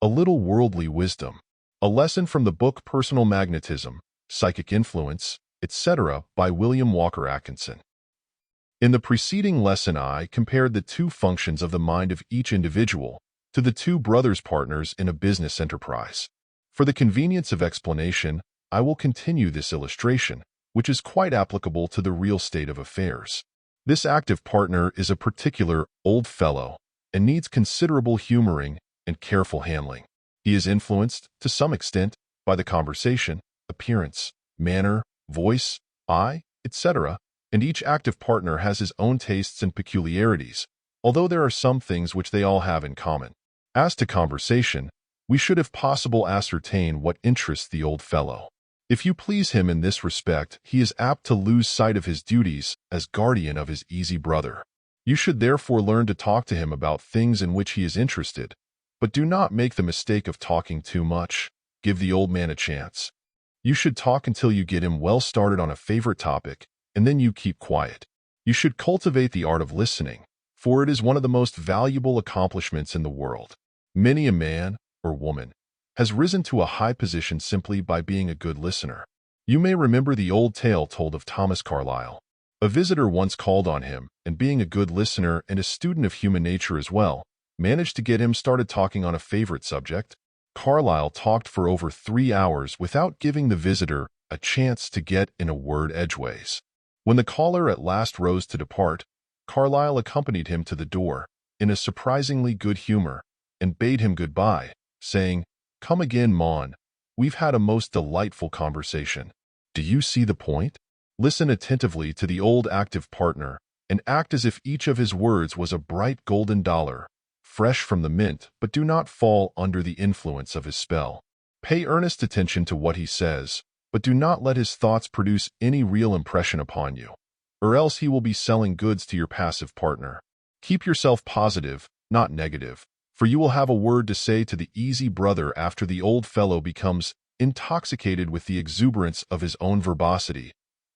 A little worldly wisdom. A lesson from the book Personal Magnetism, Psychic Influence, etc. by William Walker Atkinson. In the preceding lesson, I compared the two functions of the mind of each individual to the two brothers partners in a business enterprise. For the convenience of explanation, I will continue this illustration, which is quite applicable to the real state of affairs. This active partner is a particular old fellow and needs considerable humoring and careful handling. He is influenced, to some extent, by the conversation, appearance, manner, voice, eye, etc., and each active partner has his own tastes and peculiarities, although there are some things which they all have in common. As to conversation, we should if possible ascertain what interests the old fellow. If you please him in this respect, he is apt to lose sight of his duties as guardian of his easy brother. You should therefore learn to talk to him about things in which he is interested, but do not make the mistake of talking too much. Give the old man a chance. You should talk until you get him well started on a favorite topic, and then you keep quiet. You should cultivate the art of listening, for it is one of the most valuable accomplishments in the world. Many a man, or woman, has risen to a high position simply by being a good listener. You may remember the old tale told of Thomas Carlyle. A visitor once called on him, and being a good listener and a student of human nature as well, managed to get him started talking on a favorite subject. Carlyle talked for over 3 hours without giving the visitor a chance to get in a word edgeways. When the caller at last rose to depart, Carlyle accompanied him to the door in a surprisingly good humor and bade him goodbye, saying, "Come again, Mon. We've had a most delightful conversation. Do you see the point?" Listen attentively to the old active partner and act as if each of his words was a bright golden dollar, fresh from the mint, but do not fall under the influence of his spell. Pay earnest attention to what he says, but do not let his thoughts produce any real impression upon you, or else he will be selling goods to your passive partner. Keep yourself positive, not negative, for you will have a word to say to the easy brother after the old fellow becomes intoxicated with the exuberance of his own verbosity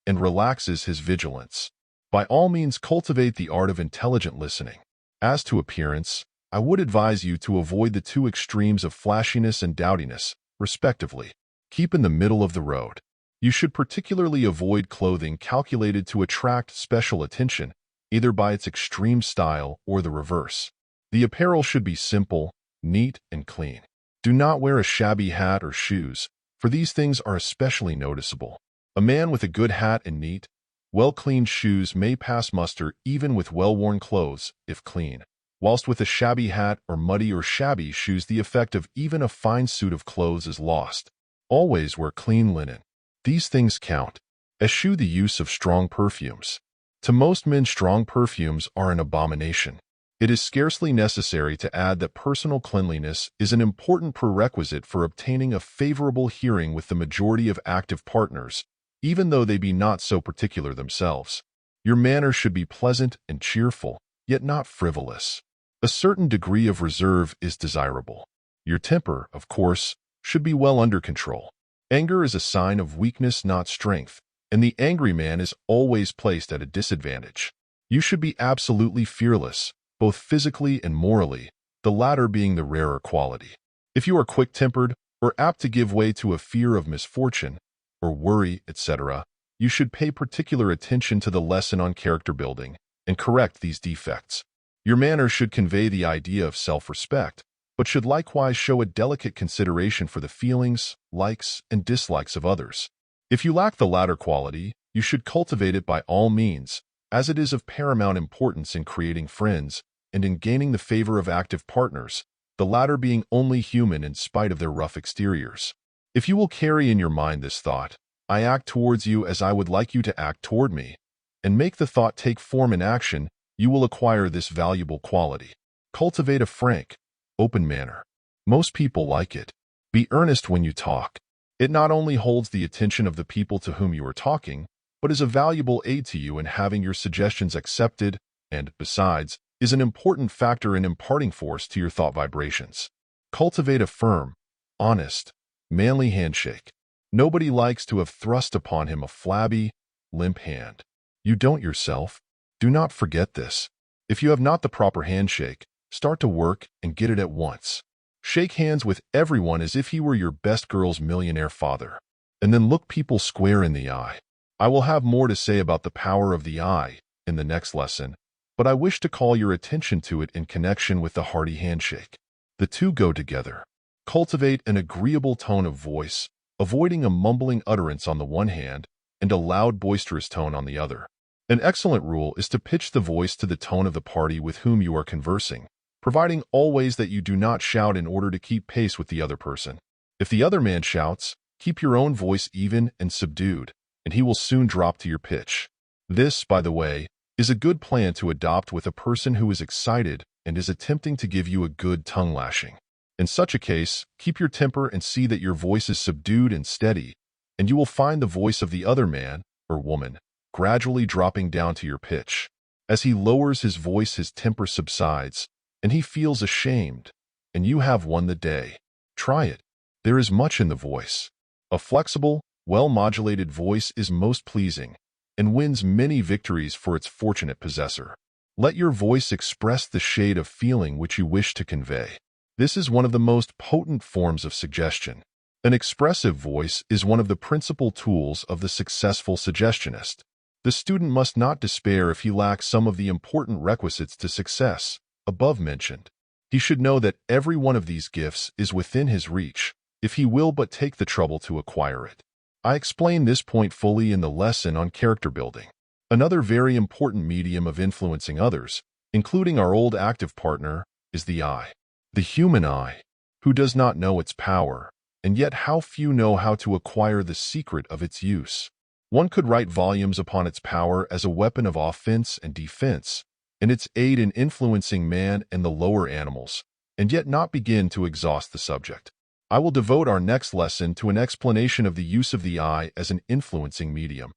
and relaxes his vigilance. By all means, cultivate the art of intelligent listening. As to appearance, I would advise you to avoid the two extremes of flashiness and dowdiness, respectively. Keep in the middle of the road. You should particularly avoid clothing calculated to attract special attention, either by its extreme style or the reverse. The apparel should be simple, neat, and clean. Do not wear a shabby hat or shoes, for these things are especially noticeable. A man with a good hat and neat, well-cleaned shoes may pass muster even with well-worn clothes, if clean, whilst with a shabby hat or muddy or shabby shoes the effect of even a fine suit of clothes is lost. Always wear clean linen. These things count. Eschew the use of strong perfumes. To most men, strong perfumes are an abomination. It is scarcely necessary to add that personal cleanliness is an important prerequisite for obtaining a favorable hearing with the majority of active partners, even though they be not so particular themselves. Your manner should be pleasant and cheerful, yet not frivolous. A certain degree of reserve is desirable. Your temper, of course, should be well under control. Anger is a sign of weakness, not strength, and the angry man is always placed at a disadvantage. You should be absolutely fearless, both physically and morally, the latter being the rarer quality. If you are quick-tempered or apt to give way to a fear of misfortune, or worry, etc., you should pay particular attention to the lesson on character building and correct these defects. Your manner should convey the idea of self-respect, but should likewise show a delicate consideration for the feelings, likes, and dislikes of others. If you lack the latter quality, you should cultivate it by all means, as it is of paramount importance in creating friends and in gaining the favor of active partners, the latter being only human in spite of their rough exteriors. If you will carry in your mind this thought, "I act towards you as I would like you to act toward me," and make the thought take form in action, you will acquire this valuable quality. Cultivate a frank, open manner. Most people like it. Be earnest when you talk. It not only holds the attention of the people to whom you are talking, but is a valuable aid to you in having your suggestions accepted and, besides, is an important factor in imparting force to your thought vibrations. Cultivate a firm, honest, manly handshake. Nobody likes to have thrust upon him a flabby, limp hand. You don't yourself. Do not forget this. If you have not the proper handshake, start to work and get it at once. Shake hands with everyone as if he were your best girl's millionaire father. And then look people square in the eye. I will have more to say about the power of the eye in the next lesson, but I wish to call your attention to it in connection with the hearty handshake. The two go together. Cultivate an agreeable tone of voice, avoiding a mumbling utterance on the one hand and a loud, boisterous tone on the other. An excellent rule is to pitch the voice to the tone of the party with whom you are conversing, providing always that you do not shout in order to keep pace with the other person. If the other man shouts, keep your own voice even and subdued, and he will soon drop to your pitch. This, by the way, is a good plan to adopt with a person who is excited and is attempting to give you a good tongue lashing. In such a case, keep your temper and see that your voice is subdued and steady, and you will find the voice of the other man or woman gradually dropping down to your pitch. As he lowers his voice, his temper subsides, and he feels ashamed, and you have won the day. Try it. There is much in the voice. A flexible, well-modulated voice is most pleasing and wins many victories for its fortunate possessor. Let your voice express the shade of feeling which you wish to convey. This is one of the most potent forms of suggestion. An expressive voice is one of the principal tools of the successful suggestionist. The student must not despair if he lacks some of the important requisites to success above mentioned. He should know that every one of these gifts is within his reach, if he will but take the trouble to acquire it. I explain this point fully in the lesson on character building. Another very important medium of influencing others, including our old active partner, is the eye. The human eye. Who does not know its power, and yet how few know how to acquire the secret of its use. One could write volumes upon its power as a weapon of offense and defense, and its aid in influencing man and the lower animals, and yet not begin to exhaust the subject. I will devote our next lesson to an explanation of the use of the eye as an influencing medium,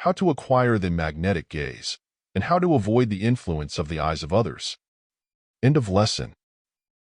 how to acquire the magnetic gaze, and how to avoid the influence of the eyes of others. End of lesson.